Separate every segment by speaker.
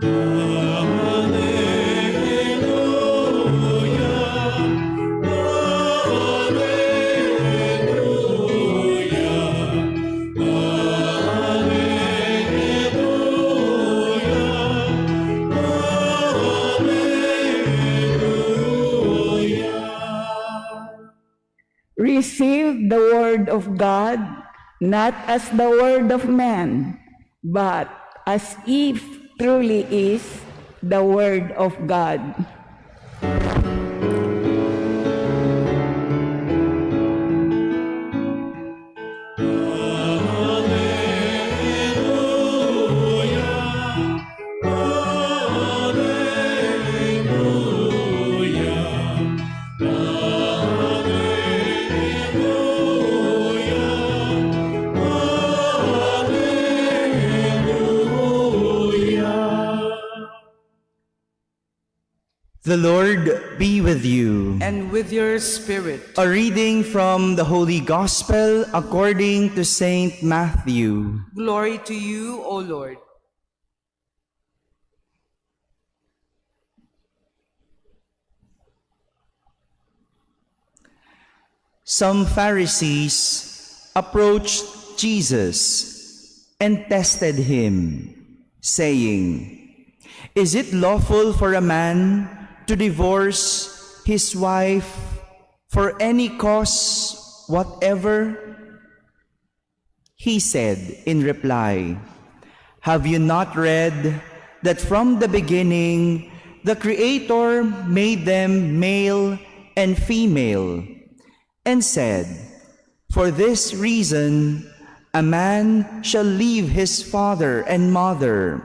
Speaker 1: Receive the word of God, not as the word of man, but as if truly is the word of God.
Speaker 2: The Lord be with you.
Speaker 3: And with your spirit.
Speaker 2: A reading from the Holy Gospel according to Saint Matthew.
Speaker 3: Glory to you, O Lord.
Speaker 2: Some Pharisees approached Jesus and tested him, saying, "Is it lawful for a man to divorce his wife for any cause whatever?" He said in reply, "Have you not read that from the beginning the Creator made them male and female, and said, 'For this reason a man shall leave his father and mother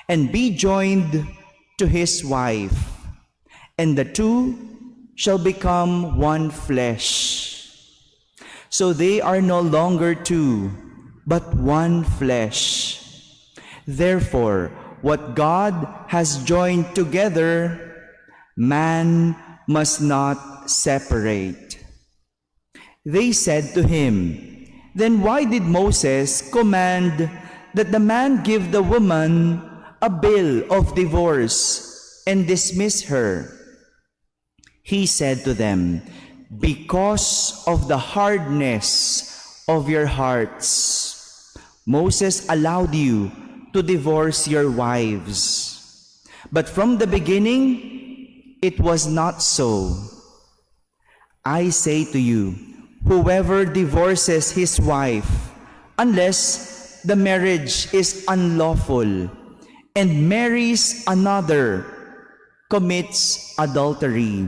Speaker 2: and be joined to his wife, and the two shall become one flesh.' So they are no longer two, but one flesh. Therefore, what God has joined together, man must not separate." They said to him, "Then why did Moses command that the man give the woman a bill of divorce and dismiss her?" He said to them, "Because of the hardness of your hearts, Moses allowed you to divorce your wives. But from the beginning, it was not so. I say to you, whoever divorces his wife, unless the marriage is unlawful, and marries another, commits adultery."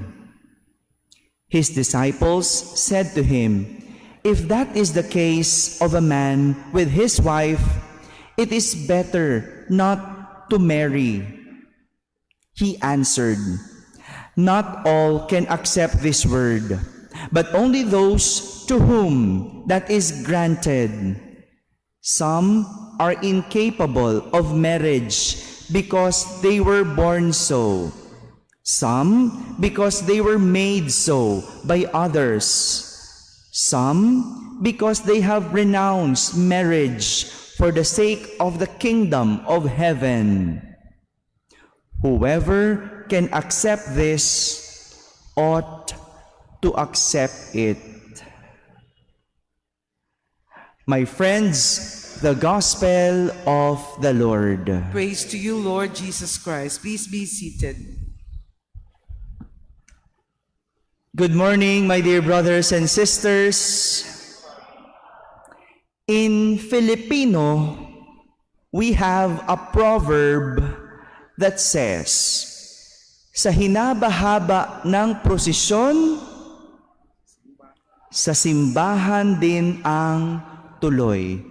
Speaker 2: His disciples said to him, "If that is the case of a man with his wife, it is better not to marry." He answered, "Not all can accept this word, but only those to whom that is granted. Some are incapable of marriage because they were born so, some because they were made so by others, some because they have renounced marriage for the sake of the kingdom of heaven. Whoever can accept this ought to accept it." My friends, the Gospel of the Lord.
Speaker 3: Praise to you, Lord Jesus Christ. Please be seated.
Speaker 2: Good morning, my dear brothers and sisters. In Filipino, we have a proverb that says, "Sa hinabahaba ng prosesyon, sa simbahan din ang tuloy."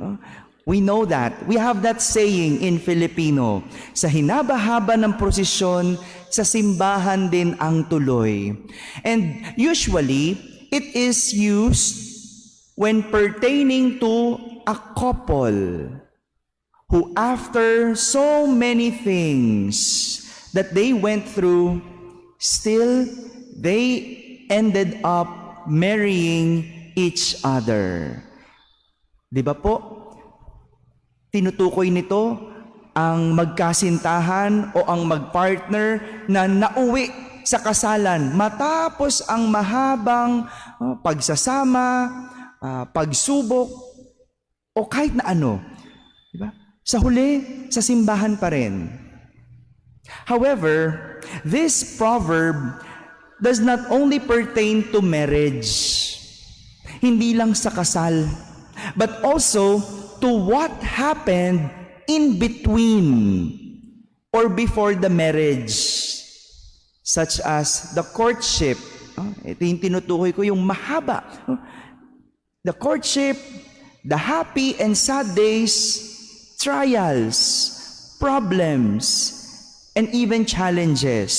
Speaker 2: We know that. We have that saying in Filipino. Sa hinabahaba ng prosesyon, sa simbahan din ang tuloy. And usually, it is used when pertaining to a couple who, after so many things that they went through, still they ended up marrying each other. Di ba po? Tinutukoy nito ang magkasintahan o ang magpartner na nauwi sa kasalan matapos ang mahabang pagsasama, pagsubok, o kahit na ano. Diba? Sa huli, sa simbahan pa rin. However, this proverb does not only pertain to marriage, hindi lang sa kasal, but also to what happened in between or before the marriage, such as the courtship. Ito yung tinutukoy ko, yung mahaba. The courtship, the happy and sad days, trials, problems, and even challenges.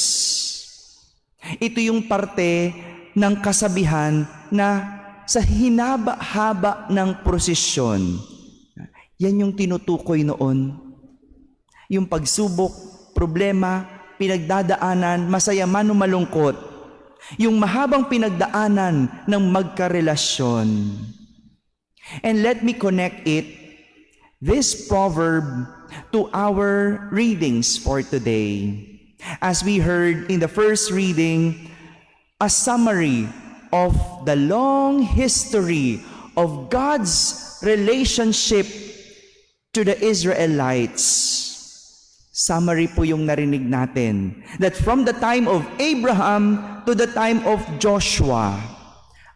Speaker 2: Ito yung parte ng kasabihan na sa hinaba-haba ng prosesyon. Yan yung tinutukoy noon. Yung pagsubok, problema, pinagdadaanan, masaya man o malungkot. Yung mahabang pinagdaanan ng magkarelasyon. And let me connect this proverb to our readings for today. As we heard in the first reading, a summary of the long history of God's relationship to the Israelites. Summary po yung narinig natin. That from the time of Abraham to the time of Joshua,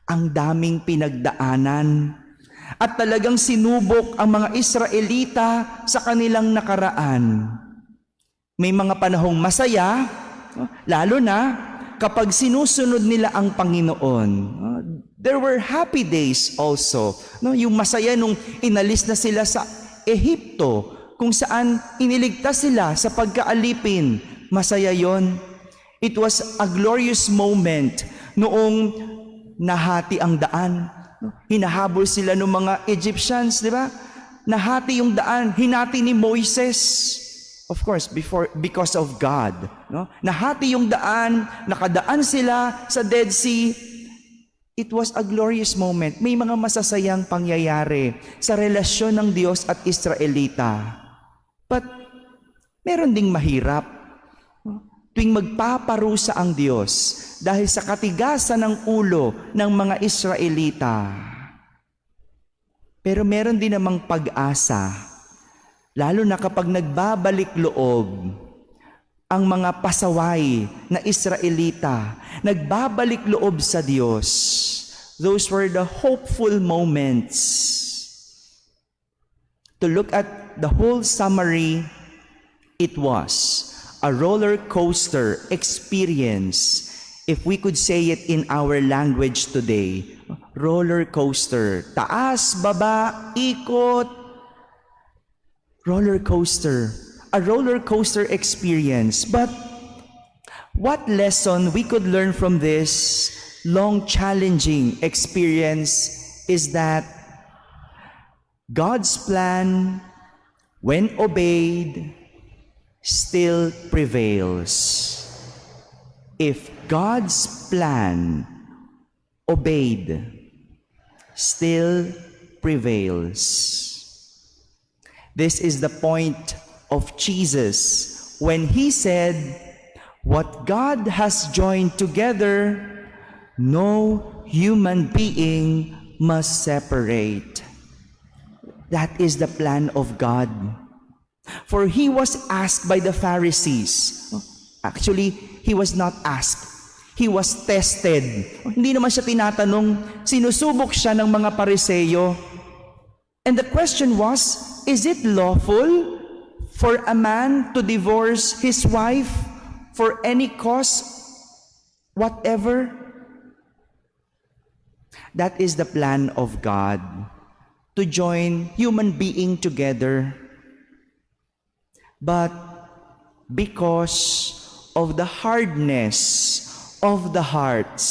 Speaker 2: ang daming pinagdaanan at talagang sinubok ang mga Israelita sa kanilang nakaraan. May mga panahong masaya, lalo na kapag sinusunod nila ang Panginoon. There were happy days also. Yung masaya nung inalis na sila sa Ehipto, kung saan iniligtas sila sa pagkaalipin. Masaya yon. It was a glorious moment noong nahati ang daan. Hinahabol sila ng mga Egyptians, di ba? Nahati yung daan, hinati ni Moises. Of course, because of God. No? Nahati yung daan, nakadaan sila sa Dead Sea. It was a glorious moment. May mga masasayang pangyayari sa relasyon ng Diyos at Israelita. But meron ding mahirap. Tuwing magpaparusa ang Diyos dahil sa katigasan ng ulo ng mga Israelita. Pero meron din namang pag-asa, lalo na kapag nagbabalik loob ang mga pasaway na Israelita, nagbabalik loob sa Diyos. Those were the hopeful moments. To look at the whole summary, it was a roller coaster experience, if we could say it in our language today. Roller coaster, taas, baba, ikot, roller coaster, a roller coaster experience. But what lesson we could learn from this long challenging experience is that God's plan, when obeyed, still prevails. If God's plan, obeyed, still prevails. This is the point of Jesus when he said, "What God has joined together, no human being must separate." That is the plan of God. For he was asked by the Pharisees. Actually, he was not asked. He was tested. Hindi naman siya tinatanong, sinusubok siya ng mga Pariseyo. And the question was, is it lawful for a man to divorce his wife for any cause whatever? That is the plan of God, to join human being together. But because of the hardness of the hearts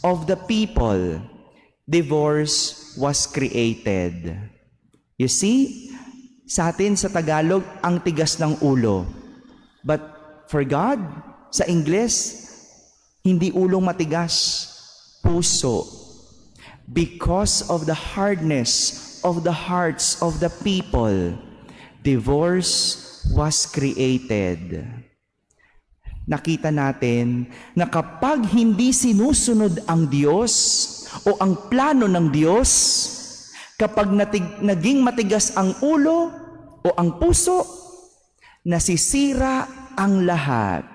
Speaker 2: of the people, divorce was created. You see, sa atin sa Tagalog, ang tigas ng ulo. But for God, sa Ingles, hindi ulong matigas, puso. Because of the hardness of the hearts of the people, divorce was created. Nakita natin na kapag hindi sinusunod ang Diyos o ang plano ng Diyos, kapag naging matigas ang ulo o ang puso, nasisira ang lahat.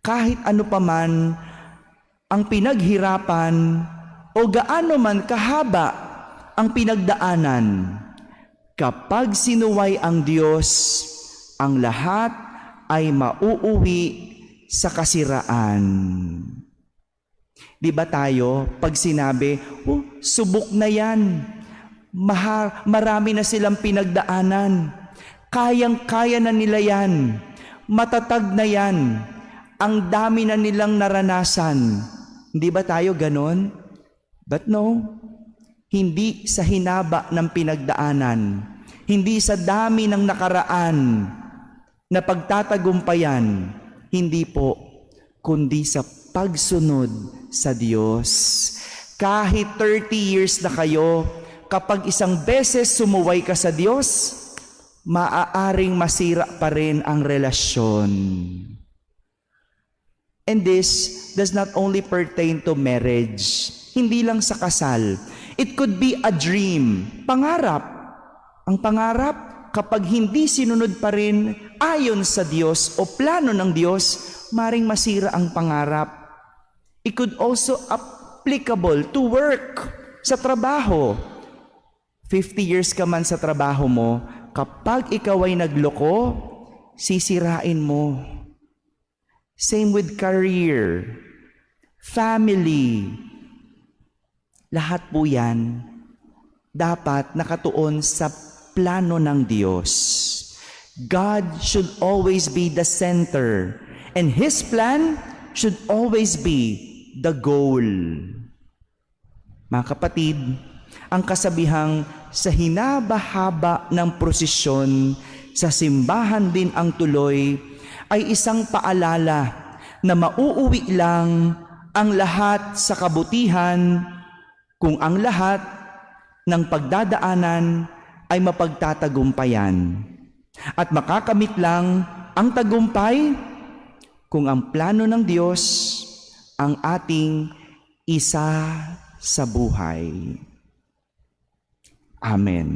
Speaker 2: Kahit ano paman ang pinaghirapan o gaano man kahaba ang pinagdaanan, kapag sinuway ang Diyos, ang lahat ay mauuwi sa kasiraan. Di ba tayo, pag sinabi, subok na yan, marami na silang pinagdaanan, kayang-kaya na nila yan, matatag na yan, ang dami na nilang naranasan. Di ba tayo ganon? But no, hindi sa hinaba ng pinagdaanan, hindi sa dami ng nakaraan na pagtatagumpayan, hindi po, kundi sa pagsunod sa Diyos. Kahit 30 years na kayo, kapag isang beses sumuway ka sa Diyos, maaaring masira pa rin ang relasyon. And this does not only pertain to marriage, hindi lang sa kasal. It could be a dream, pangarap. Ang pangarap, kapag hindi sinunod pa rin ayon sa Diyos o plano ng Diyos, maring masira ang pangarap. It could also applicable to work, sa trabaho. 50 years ka man sa trabaho mo, kapag ikaw ay nagloko, sisirain mo. Same with career, family. Lahat po yan dapat nakatuon sa plano ng Diyos. God should always be the center, and His plan should always be the goal. Mga kapatid, ang kasabihang sa hinaba-haba ng prosesyon, sa simbahan din ang tuloy, ay isang paalala na mauuwi lang ang lahat sa kabutihan kung ang lahat ng pagdadaanan ay mapagtatagumpayan. At makakamit lang ang tagumpay kung ang plano ng Diyos ang ating isa sa buhay. Amen.